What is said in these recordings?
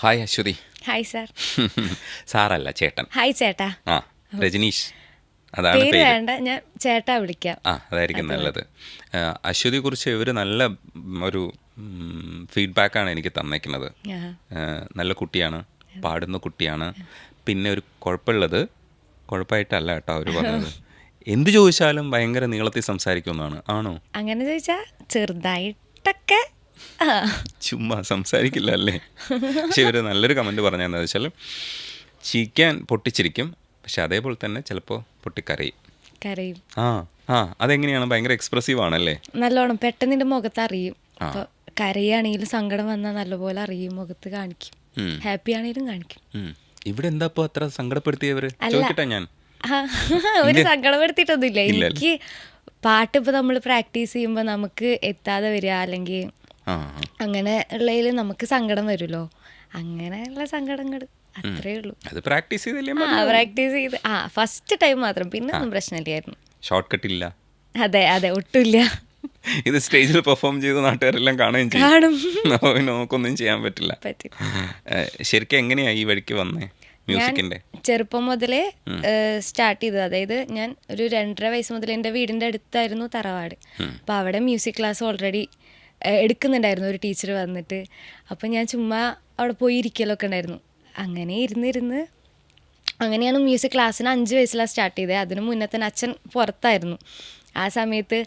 Hi Aswathy. Hi sir. സാറല്ല, ചേട്ടൻ. Hi ചേട്ടാ. ആ, രജനീഷ്, അതാണ് പേര് പേര്. വേണ്ട, ഞാൻ ചേട്ടാ വിളിക്കാം. ആ, അതായിരിക്കും നല്ലത്. അശ്വതിയെക്കുറിച്ച് ഇവർ നല്ല ഒരു ഫീഡ്ബാക്കാണ് എനിക്ക് തന്നേക്കുന്നത്. ആ, നല്ല കുട്ടിയാണ്, പാടുന്ന കുട്ടിയാണ്. പിന്നെ ഒരു കുഴപ്പമായിട്ടല്ല കേട്ടോ അവർ പറഞ്ഞത്, എന്ത് ചോദിച്ചാലും ഭയങ്കര നീളത്തിൽ സംസാരിക്കുമെന്നാണ്. ആണോ? അങ്ങനെ ചോദിച്ചാ ചെറുതായിട്ടൊക്കെ. ആ, ചുമ്മാ സംസാരിക്കില്ല അല്ലേ? പക്ഷെ ഇവർ നല്ലൊരു കമൻറ്റ് പറഞ്ഞതെന്ന് വെച്ചാൽ, ചിരിക്കാൻ പൊട്ടിച്ചിരിക്കും, പക്ഷെ അതേപോലെ തന്നെ ചിലപ്പോൾ പൊട്ടിക്കരയും. കരയും. ആ ആ അതെങ്ങനെയാണ്? ഭയങ്കര എക്സ്പ്രസീവ് ആണല്ലേ? നല്ലോണം പെട്ടെന്ന് നിന്റെ മുഖത്ത് അറിയും. അപ്പോൾ കരയാണെങ്കിലും സങ്കടം വന്നാൽ നല്ലപോലെ അറിയും, മുഖത്ത് കാണിക്കും. ഹാപ്പി ആണെങ്കിലും കാണിക്കും. ഇവിടെ എന്താ ഇപ്പോൾ അത്ര സങ്കടപ്പെടുത്തിയവർ? ചോദിക്കട്ടെ ഞാൻ. ആ, ഒരു സങ്കടപ്പെടുത്തിയിട്ടൊന്നുമില്ല. എനിക്ക് പാട്ട് ഇപ്പോൾ നമ്മൾ പ്രാക്ടീസ് ചെയ്യുമ്പോൾ നമുക്ക് എത്താതെ വരിക, അല്ലെങ്കിൽ അങ്ങനെ ഉള്ളതിൽ നമുക്ക് സങ്കടം വരുമല്ലോ. അങ്ങനെയുള്ള സങ്കടങ്ങൾ അത്രേ ഉള്ളൂ. അത് പ്രാക്ടീസ് ചെയ്തില്ലേ? പ്രാക്ടീസ് ചെയ്ത് ഫസ്റ്റ് ടൈം മാത്രം, പിന്നെ ഒന്നും പ്രശ്നമില്ലായിരുന്നു. ഷോർട്ട് കട്ടില്ല. അതെ അതെ, ഒട്ടുമില്ല. ഇത് സ്റ്റേജിൽ പെർഫോം ചെയ്ത് നാട്ടുകാരെല്ലാം കാണുകയും കാണും. ചെയ്യും. നമുക്കൊന്നും ചെയ്യാൻ പറ്റില്ല. ശരിക്കും എങ്ങനെയാ ഈ വഴിക്ക് വന്നേ മ്യൂസിക്കിന്റെ? ചെറുപ്പം മുതലേ സ്റ്റാർട്ട് ചെയ്തത്. അതായത് ഞാൻ ഒരു 2.5 വയസ്സ് മുതൽ എൻ്റെ വീടിൻ്റെ അടുത്തായിരുന്നു തറവാട്. അപ്പോൾ അവിടെ മ്യൂസിക് ക്ലാസ് ഓൾറെഡി എടുക്കുന്നുണ്ടായിരുന്നു ഒരു ടീച്ചർ വന്നിട്ട്. അപ്പം ഞാൻ ചുമ്മാ അവിടെ പോയി ഇരിക്കലൊക്കെ ഉണ്ടായിരുന്നു. അങ്ങനെ ഇരുന്നിരുന്ന് അങ്ങനെയാണ് മ്യൂസിക് ക്ലാസ്സിന് 5 വയസ്സിലാണ് സ്റ്റാർട്ട് ചെയ്തത്. അതിന് മുന്നേ തന്നെ അച്ഛൻ പുറത്തായിരുന്നു. ആ സമയത്ത്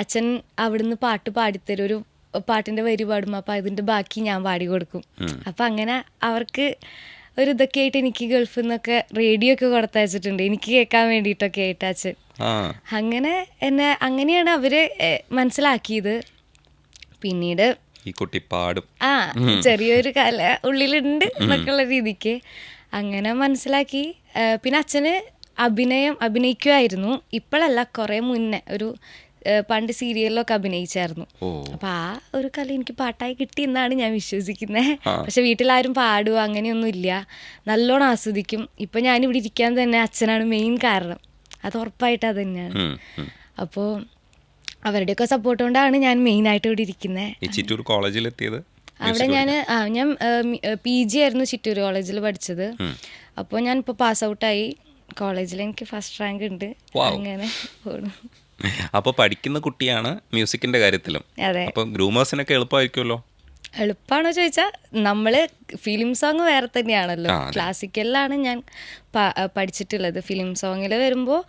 അച്ഛൻ അവിടുന്ന് പാട്ട് പാടിത്തരും, ഒരു പാട്ടിൻ്റെ വരി പാടും. അപ്പോൾ അതിൻ്റെ ബാക്കി ഞാൻ പാടി കൊടുക്കും. അപ്പം അങ്ങനെ അവർക്ക് ഒരു ഇതൊക്കെ ആയിട്ട് എനിക്ക് ഗൾഫിൽ നിന്നൊക്കെ റേഡിയോ ഒക്കെ കൊടുത്തയച്ചിട്ടുണ്ട്, എനിക്ക് കേൾക്കാൻ വേണ്ടിയിട്ടൊക്കെ ആയിട്ട് അച്ഛൻ. അങ്ങനെ അങ്ങനെയാണ് അവർ മനസ്സിലാക്കിയത്. പിന്നീട് ഈ കുട്ടി പാടും, ചെറിയൊരു കല ഉള്ളിലുണ്ട് എന്നൊക്കെയുള്ള രീതിക്ക് അങ്ങനെ മനസ്സിലാക്കി. പിന്നെ അച്ഛന് അഭിനയിക്കുമായിരുന്നു. ഇപ്പോഴല്ല, കുറേ മുന്നേ ഒരു പണ്ട് സീരിയലിലൊക്കെ അഭിനയിച്ചായിരുന്നു. അപ്പം ആ ഒരു കല എനിക്ക് പാട്ടായി കിട്ടി എന്നാണ് ഞാൻ വിശ്വസിക്കുന്നത്. പക്ഷെ വീട്ടിലാരും പാടുക അങ്ങനെയൊന്നും ഇല്ല, നല്ലോണം ആസ്വദിക്കും. ഇപ്പം ഞാനിവിടെ ഇരിക്കാൻ തന്നെ അച്ഛനാണ് മെയിൻ കാരണം, അത് ഉറപ്പായിട്ട് അത് തന്നെയാണ്. അപ്പോൾ അവരുടെയൊക്കെ സപ്പോർട്ട് കൊണ്ടാണ് ഞാൻ മെയിനായിട്ട് ഇവിടെ ഇരിക്കുന്നത്. ചിറ്റൂർ കോളേജിലെത്തിയത് അവിടെ ഞാൻ PG ആയിരുന്നു ചിറ്റൂർ കോളേജിൽ പഠിച്ചത്. അപ്പോൾ ഞാൻ ഇപ്പോൾ പാസ് ഔട്ടായി. കോളേജിൽ എനിക്ക് ഫസ്റ്റ് റാങ്ക് ഉണ്ട്. അങ്ങനെ പോണു. അപ്പോൾ പഠിക്കുന്ന കുട്ടിയാണ് മ്യൂസിക്കിന്റെ കാര്യത്തിലും. അതെ. അപ്പം ഗ്രൂമേഴ്സിനൊക്കെ എളുപ്പമായിരിക്കുമല്ലോ. എളുപ്പമാണോ ചോദിച്ചാൽ, നമ്മൾ ഫിലിം സോങ് വേറെ തന്നെയാണല്ലോ. ക്ലാസിക്കലിലാണ് ഞാൻ പഠിച്ചിട്ടുള്ളത്. ഫിലിം സോങ്ങിൽ വരുമ്പോൾ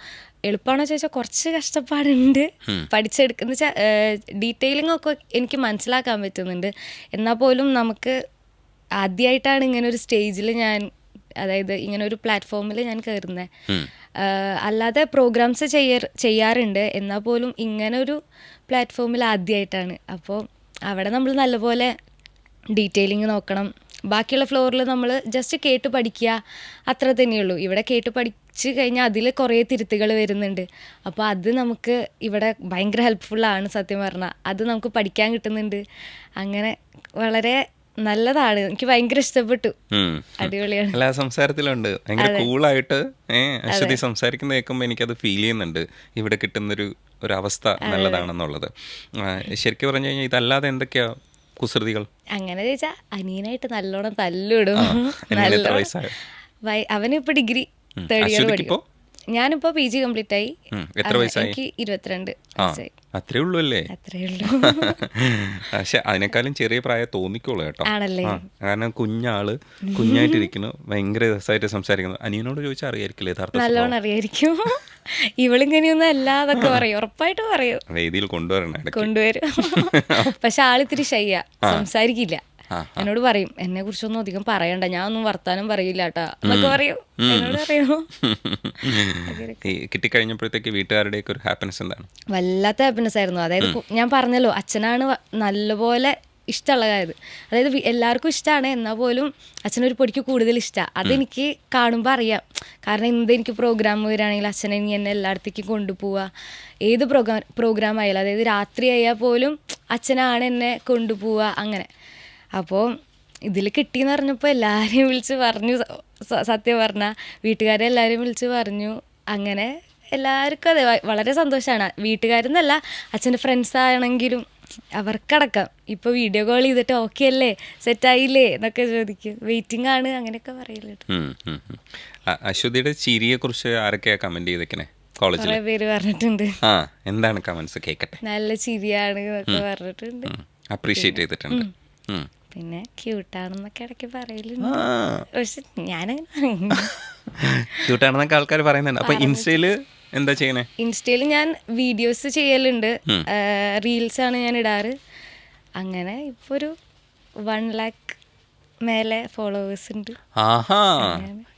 എളുപ്പമാണോ ചോദിച്ചാൽ കുറച്ച് കഷ്ടപ്പാടുണ്ട്. പഠിച്ചെടുക്കുന്ന വെച്ചാൽ ഡീറ്റെയിലിംഗ് ഒക്കെ എനിക്ക് മനസ്സിലാക്കാൻ പറ്റുന്നുണ്ട്. എന്നാൽ പോലും നമുക്ക് ആദ്യമായിട്ടാണ് ഇങ്ങനെ ഒരു സ്റ്റേജിൽ ഞാൻ, അതായത് ഇങ്ങനെ ഒരു പ്ലാറ്റ്ഫോമിൽ ഞാൻ കയറുന്നത്. അല്ലാതെ പ്രോഗ്രാംസ് ചെയ്യാറുണ്ട്, എന്നാൽ പോലും ഇങ്ങനെ ഒരു പ്ലാറ്റ്ഫോമിൽ ആദ്യമായിട്ടാണ്. അപ്പോൾ അവിടെ നമ്മൾ നല്ലപോലെ ഡീറ്റെയിലിംഗ് നോക്കണം. ബാക്കിയുള്ള ഫ്ലോറിൽ നമ്മൾ ജസ്റ്റ് കേട്ട് പഠിക്കുക, അത്ര തന്നെയുള്ളൂ. ഇവിടെ കേട്ട് പഠിച്ച് കഴിഞ്ഞാൽ അതിൽ കുറേ തിരുത്തുകൾ വരുന്നുണ്ട്. അപ്പോൾ അത് നമുക്ക് ഇവിടെ ഭയങ്കര ഹെൽപ്ഫുള്ളാണ് സത്യം പറഞ്ഞാൽ. അത് നമുക്ക് പഠിക്കാൻ കിട്ടുന്നുണ്ട്. അങ്ങനെ വളരെ നല്ലതാണ്, എനിക്ക് ഭയങ്കര ഇഷ്ടപ്പെട്ടു. അടിപൊളിയാണ്. എല്ലാ സംസാരത്തിലുണ്ട് ഭയങ്കര കൂളായിട്ട് അശ്വതി സംസാരിക്കുന്ന കേൾക്കുമ്പോൾ എനിക്കത് ഫീൽ ചെയ്യുന്നുണ്ട്. ഇവിടെ കിട്ടുന്നൊരു അവസ്ഥ നല്ലതാണെന്നുള്ളത്. ശരിക്കും പറഞ്ഞു കഴിഞ്ഞാൽ ഇതല്ലാതെ എന്തൊക്കെയാ കുസൃതികൾ? അങ്ങനെ ചോദിച്ചാൽ അനിയനായിട്ട് നല്ലോണം തല്ലിടും. അവനിപ്പോൾ ഡിഗ്രി 3rd ഇയർ പഠിക്കും. ഞാനിപ്പോൾ PG കംപ്ലീറ്റ് ആയി. എനിക്ക് 22 വയസ്സായി. അത്രേ ഉള്ളൂ അല്ലേ? അത്രേ ഉള്ളൂ. പക്ഷെ അതിനേക്കാളും ചെറിയ പ്രായം തോന്നിക്കോളൂ കേട്ടോ. ആണല്ലേ? കാരണം കുഞ്ഞായിട്ടിരിക്കുന്നു, ഭയങ്കര രസമായിട്ട് സംസാരിക്കുന്നു. അനിയനോട് ചോദിച്ചാൽ അറിയായിരിക്കില്ലേ യഥാർത്ഥ? നല്ലോണം അറിയായിരിക്കും. ഇവളിങ്ങനെയൊന്നും അല്ലാതൊക്കെ പറയും, ഉറപ്പായിട്ട് പറയും. വേദിയിൽ കൊണ്ടുവരും. പക്ഷെ ആളിത്തിരി ഷൈയാ, സംസാരിക്കില്ല. എന്നോട് പറയും, എന്നെ കുറിച്ചൊന്നും അധികം പറയണ്ട, ഞാൻ ഒന്നും വർത്താനം പറയില്ല കേട്ടാ എന്നൊക്കെ പറയും. എന്നോട് പറയൂ. കിട്ടിക്കഴിഞ്ഞപ്പോഴത്തേക്ക് വീട്ടുകാരുടെയൊക്കെ ഒരു ഹാപ്പിനെസ് എന്താണ്? വല്ലാത്ത ഹാപ്പിനെസ് ആയിരുന്നു. അതായത് ഞാൻ പറഞ്ഞല്ലോ, അച്ഛനാണ് നല്ലപോലെ ഇഷ്ടമുള്ളതായത്. അതായത് എല്ലാവർക്കും ഇഷ്ടമാണ്, എന്നാൽ പോലും അച്ഛനൊരു പൊടിക്ക് കൂടുതൽ ഇഷ്ടമാണ്. അതെനിക്ക് കാണുമ്പോൾ അറിയാം. കാരണം എന്തെനിക്ക് പ്രോഗ്രാം വരികയാണെങ്കിൽ അച്ഛനെ എന്നെ എല്ലായിടത്തേക്കും കൊണ്ടുപോവുക. ഏത് പ്രോഗ്രാം ആയാലും, അതായത് രാത്രി ആയാൽ പോലും അച്ഛനാണ് എന്നെ കൊണ്ടുപോവുക. അങ്ങനെ അപ്പോൾ ഇതിൽ കിട്ടിയെന്ന് പറഞ്ഞപ്പോൾ എല്ലാവരെയും വിളിച്ച് പറഞ്ഞു. സത്യം പറഞ്ഞാൽ വീട്ടുകാരെ എല്ലാവരെയും വിളിച്ച് പറഞ്ഞു. അങ്ങനെ എല്ലാവർക്കും അതെ വളരെ സന്തോഷമാണ്. വീട്ടുകാരെന്നല്ല, അച്ഛൻ്റെ ഫ്രണ്ട്സ് ആണെങ്കിലും അവർക്കടക്കം ഇപ്പോൾ വീഡിയോ കോൾ ചെയ്തിട്ട് ഓക്കെ അല്ലേ സെറ്റായില്ലേ എന്നൊക്കെ ചോദിക്കും, വെയിറ്റിംഗ് ആണ് അങ്ങനെയൊക്കെ പറയലുണ്ട്. അശ്വതിയുടെ ചിരിയെ കുറിച്ച് ആരൊക്കെയാ കമന്റ് ചെയ്തേക്കണേ കോളേജിൽ? കുറെ പേര് പറഞ്ഞിട്ടുണ്ട് എന്താണ് കമന്റ്സ് കേക്കട്ടെ. നല്ല ചിരിയാണ് എന്നൊക്കെ പറഞ്ഞിട്ടുണ്ട്, അപ്രീഷിയേറ്റ് ചെയ്തിട്ടുണ്ട്. പിന്നെ ക്യൂട്ടാണെന്നൊക്കെ ഇടയ്ക്ക് പറയലുണ്ട്. പക്ഷെ ക്യൂട്ടാണെന്നൊക്കെ ആൾക്കാർ പറയുന്നുണ്ട്. അപ്പൊ ഇൻസ്റ്റയില് എന്താ ചെയ്യണേ? ഇൻസ്റ്റയിൽ ഞാൻ വീഡിയോസ് ചെയ്യലുണ്ട്, റീൽസ് ആണ് ഞാൻ ഇടാറ്. അങ്ങനെ ഇപ്പൊ ഒരു 1 lakh മേലെ ഫോളോവേഴ്സ് ഉണ്ട്. ആഹാ,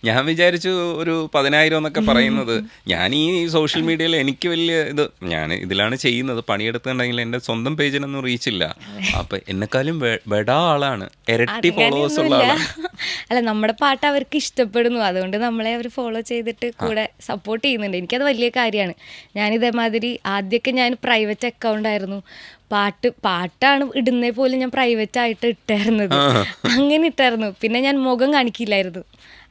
ഞാൻ വിചാരിച്ചു ഒരു 10,000 എന്നൊക്കെ പറയുന്നത്. ഞാൻ ഈ സോഷ്യൽ മീഡിയയിൽ എനിക്ക് വലിയ ഞാൻ ഇതിലാണ് ചെയ്യുന്നത്, പണിയെടുത്തുണ്ടെങ്കിൽ എൻ്റെ സ്വന്തം പേജിനൊന്നും റീച്ചില്ല. അപ്പൊ എന്നെക്കാളും വെടാ ആളാണ്, ഇരട്ടി ഫോളോവേഴ്സ് ഉള്ള ആളാണ്. അല്ല, നമ്മുടെ പാട്ട് അവർക്ക് ഇഷ്ടപ്പെടുന്നു, അതുകൊണ്ട് നമ്മളെ അവർ ഫോളോ ചെയ്തിട്ട് കൂടെ സപ്പോർട്ട് ചെയ്യുന്നുണ്ട്. എനിക്കത് വലിയ കാര്യമാണ്. ഞാനിതേമാതിരി ആദ്യമൊക്കെ ഞാൻ പ്രൈവറ്റ് അക്കൗണ്ട് ആയിരുന്നു, പാട്ടാണ് ഇടുന്നേ പോലും ഞാൻ പ്രൈവറ്റ് ആയിട്ട് ഇട്ടായിരുന്നത്. അങ്ങനെ ഇട്ടായിരുന്നു. പിന്നെ ഞാൻ മുഖം കാണിക്കില്ലായിരുന്നു.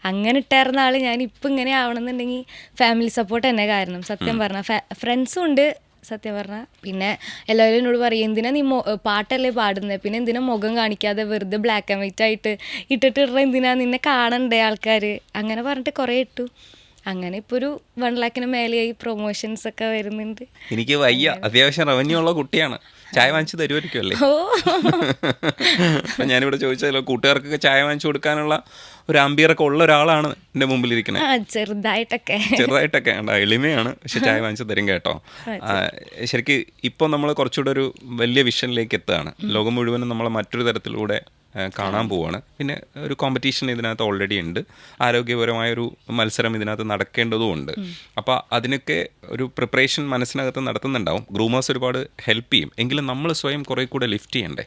അങ്ങനെ ഇട്ടായിരുന്ന ആള് ഞാൻ ഇപ്പം ഇങ്ങനെ ആവണമെന്നുണ്ടെങ്കിൽ ഫാമിലി സപ്പോർട്ട് തന്നെ കാരണം. സത്യം പറഞ്ഞാൽ ഫ്രണ്ട്സും ഉണ്ട് സത്യം പറഞ്ഞാൽ. പിന്നെ എല്ലാവരും എന്നോട് പറയും, എന്തിനാ നീ പാട്ടല്ലേ പാടുന്നത്, പിന്നെ എന്തിനാ മുഖം കാണിക്കാതെ വെറുതെ ബ്ലാക്ക് ആൻഡ് വൈറ്റ് ആയിട്ട് ഇട്ടിട്ടിട, എന്തിനാ നിന്നെ കാണണ്ടേ ആൾക്കാർ, അങ്ങനെ പറഞ്ഞിട്ട് കുറേ ഇട്ടു. അങ്ങനെ ഇപ്പോൾ ഒരു 1 lakhന് മേലെയായി, പ്രൊമോഷൻസ് ഒക്കെ വരുന്നുണ്ട്. എനിക്ക് വയ്യ, അത്യാവശ്യം റവന്യൂ ഉള്ള കുട്ടിയാണ്. ചായ വാങ്ങിച്ച് തരുമായിരിക്കും അല്ലേ? അപ്പം ഞാനിവിടെ ചോദിച്ചല്ലോ, കൂട്ടുകാർക്കൊക്കെ ചായ വാങ്ങിച്ചു കൊടുക്കാനുള്ള ഒരു അമ്പിയറൊക്കെ ഉള്ള ഒരാളാണ് എൻ്റെ മുമ്പിലിരിക്കുന്നത്. ചെറുതായിട്ടൊക്കെ എളിമയാണ്, പക്ഷെ ചായ വാങ്ങിച്ചു തരും കേട്ടോ. ശരിക്കും ഇപ്പം നമ്മൾ കുറച്ചുകൂടെ ഒരു വലിയ വിഷനിലേക്ക് എത്തുകയാണ്. ലോകം മുഴുവനും നമ്മളെ മറ്റൊരു തരത്തിലൂടെ കാണാൻ പോവാണ്. പിന്നെ ഒരു കോമ്പറ്റീഷൻ ഇതിനകത്ത് ഓൾറെഡി ഉണ്ട്, ആരോഗ്യപരമായൊരു മത്സരം ഇതിനകത്ത് നടക്കേണ്ടതുമുണ്ട്. അപ്പോൾ അതിനൊക്കെ ഒരു പ്രിപ്പറേഷൻ മനസ്സിനകത്ത് നടത്തുന്നുണ്ടാവും. ഗ്രൂമേഴ്സ് ഒരുപാട് ഹെൽപ്പ് ചെയ്യും, എങ്കിലും നമ്മൾ സ്വയം കുറേ കൂടെ ലിഫ്റ്റ് ചെയ്യണ്ടേ?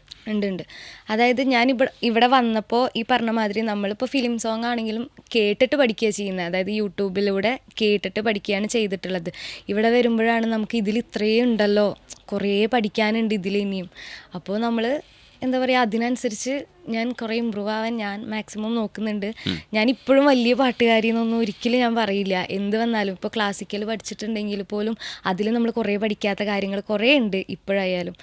ഉണ്ട്. അതായത് ഞാൻ ഇവിടെ വന്നപ്പോൾ ഈ പറഞ്ഞ മാതിരി നമ്മളിപ്പോൾ ഫിലിം സോങ് ആണെങ്കിലും കേട്ടിട്ട് പഠിക്കുക ചെയ്യുന്നത്, അതായത് യൂട്യൂബിലൂടെ കേട്ടിട്ട് പഠിക്കുകയാണ് ചെയ്തിട്ടുള്ളത്. ഇവിടെ വരുമ്പോഴാണ് നമുക്ക് ഇതിൽ ഇത്രയും ഉണ്ടല്ലോ, കുറേ പഠിക്കാനുണ്ട് ഇതിൽ ഇനിയും. അപ്പോൾ നമ്മൾ എന്താ പറയുക, അതിനനുസരിച്ച് ഞാൻ കുറേ ഇമ്പ്രൂവ് ആവാൻ ഞാൻ മാക്സിമം നോക്കുന്നുണ്ട്. ഞാൻ ഇപ്പോഴും വലിയ പാട്ടുകാരി എന്നൊന്നും ഒരിക്കലും ഞാൻ പറയില്ല. എന്ത് വന്നാലും ഇപ്പോൾ ക്ലാസിക്കൽ പഠിച്ചിട്ടുണ്ടെങ്കിൽ പോലും അതിൽ നമ്മൾ കുറേ പഠിക്കാത്ത കാര്യങ്ങൾ കുറേ ഉണ്ട് ഇപ്പോഴായാലും.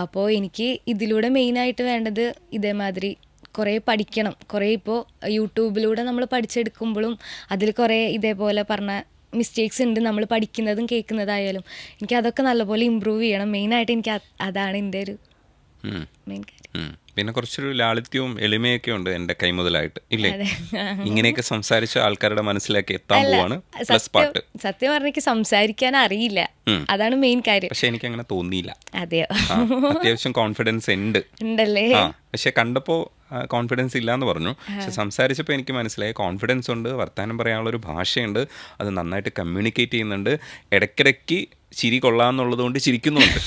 അപ്പോൾ എനിക്ക് ഇതിലൂടെ മെയിനായിട്ട് വേണ്ടത് ഇതേമാതിരി കുറേ പഠിക്കണം. കുറേ ഇപ്പോൾ യൂട്യൂബിലൂടെ നമ്മൾ പഠിച്ചെടുക്കുമ്പോഴും അതിൽ കുറേ ഇതേപോലെ പറഞ്ഞ മിസ്റ്റേക്സ് ഉണ്ട്, നമ്മൾ പഠിക്കുന്നതും കേൾക്കുന്നതായാലും. എനിക്ക് അതൊക്കെ നല്ലപോലെ ഇമ്പ്രൂവ് ചെയ്യണം. മെയിനായിട്ട് എനിക്ക് അതാണ് എൻ്റെ ഒരു മെയിൻ കാര്യം. പിന്നെ കുറച്ചൊരു ലാളിത്യവും എളിമയൊക്കെ ഉണ്ട് എൻ്റെ കൈമുതലായിട്ട്, ഇല്ലേ? ഇങ്ങനെയൊക്കെ സംസാരിച്ച ആൾക്കാരുടെ മനസ്സിലേക്ക് എത്താൻ പോവാണ്. പ്ലസ് പാട്ട് സത്യം പറഞ്ഞെനിക്ക് സംസാരിക്കാൻ അറിയില്ല, അതാണ് മെയിൻ കാര്യം. പക്ഷെ എനിക്ക് അങ്ങനെ തോന്നിയില്ല. അതെയോ? അത്യാവശ്യം കോൺഫിഡൻസ് ഉണ്ടല്ലേ? പക്ഷെ കണ്ടപ്പോൾ കോൺഫിഡൻസ് ഇല്ലാന്ന് പറഞ്ഞു. പക്ഷെ സംസാരിച്ചപ്പോൾ എനിക്ക് മനസ്സിലായി കോൺഫിഡൻസ് ഉണ്ട്, വർത്തമാനം പറയാനുള്ള ഒരു ഭാഷയുണ്ട്, അത് നന്നായിട്ട് കമ്മ്യൂണിക്കേറ്റ് ചെയ്യുന്നുണ്ട്. ഇടയ്ക്കിടയ്ക്ക് ചിരി കൊള്ളാമെന്നുള്ളത് കൊണ്ട് ചിരിക്കുന്നുണ്ട്.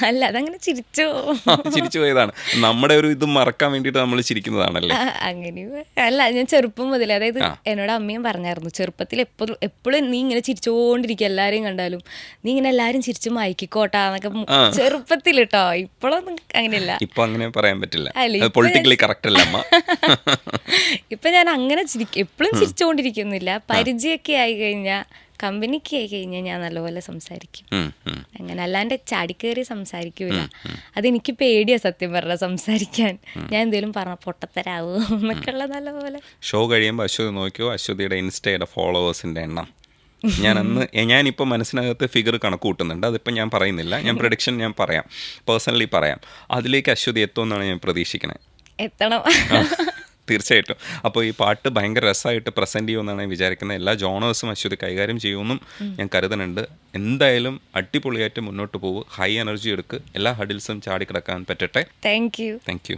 അല്ല, അതങ്ങനെ ചിരിച്ചു പോയതാണ്. നമ്മുടെ ഒരു ഇത് മറക്കാൻ വേണ്ടിയിട്ട് നമ്മൾ ചിരിക്കുന്നതാണല്ലേ? അങ്ങനെ അല്ല, ഞാൻ ചെറുപ്പം മുതലേ, അതായത് എന്നോട് അമ്മയും പറഞ്ഞായിരുന്നു, ചെറുപ്പത്തിൽ എപ്പോഴും നീ ഇങ്ങനെ ചിരിച്ചോണ്ടിരിക്കുക, എല്ലാവരെയും കണ്ടാലും നീ ഇങ്ങനെ എല്ലാവരും ചിരിച്ചു മയക്കിക്കോട്ടാന്നൊക്കെ ചെറുപ്പത്തിൽ കേട്ടോ. ഇപ്പോഴൊന്നും അങ്ങനെയല്ല. ഇപ്പൊ അങ്ങനെ പറയാൻ പറ്റില്ല, പൊളിറ്റിക്കലി കറക്റ്റ് അല്ല അമ്മ. ഇപ്പൊ ഞാൻ അങ്ങനെ എപ്പോഴും ചിരിച്ചോണ്ടിരിക്കുന്നില്ല. പരിചയമൊക്കെ ആയി കഴിഞ്ഞാൽ, കമ്പനിക്ക് ആയി കഴിഞ്ഞാൽ ഞാൻ നല്ലപോലെ സംസാരിക്കും. അങ്ങനെ അല്ലാണ്ട് ചാടിക്കേറി സംസാരിക്കൂല. അതെനിക്ക് പേടിയാ സത്യം പറഞ്ഞാൽ സംസാരിക്കാൻ. ഞാൻ എന്തേലും പറഞ്ഞ പൊട്ടത്തരാവോ എന്നൊക്കെ ഉള്ള നല്ലപോലെ. ഷോ കഴിയുമ്പോൾ അശ്വതി നോക്കിയോ, അശ്വതിയുടെ ഇൻസ്റ്റയുടെ ഫോളോവേഴ്സിന്റെ എണ്ണം ഞാനിപ്പോൾ മനസ്സിനകത്ത് ഫിഗർ കണക്ക് കൂട്ടുന്നുണ്ട്. അതിപ്പോൾ ഞാൻ പറയുന്നില്ല, ഞാൻ പ്രഡിക്ഷൻ ഞാൻ പറയാം, പേഴ്സണലി പറയാം. അതിലേക്ക് അശ്വതി എത്തുമെന്നാണ് ഞാൻ പ്രതീക്ഷിക്കണേ. എത്തണം തീർച്ചയായിട്ടും. അപ്പോൾ ഈ പാട്ട് ഭയങ്കര രസമായിട്ട് പ്രസൻറ്റ് ചെയ്യുമെന്നാണ് ഞാൻ വിചാരിക്കുന്നത്. എല്ലാ ജോണേഴ്സും അശ്വതി കൈകാര്യം ചെയ്യുമെന്നും ഞാൻ കരുതുന്നുണ്ട്. എന്തായാലും അടിപൊളിയായിട്ട് മുന്നോട്ട് പോകും. ഹൈ എനർജി എടുക്കുക, എല്ലാ ഹഡിൽസും ചാടിക്കിടക്കാൻ പറ്റട്ടെ. Thank U.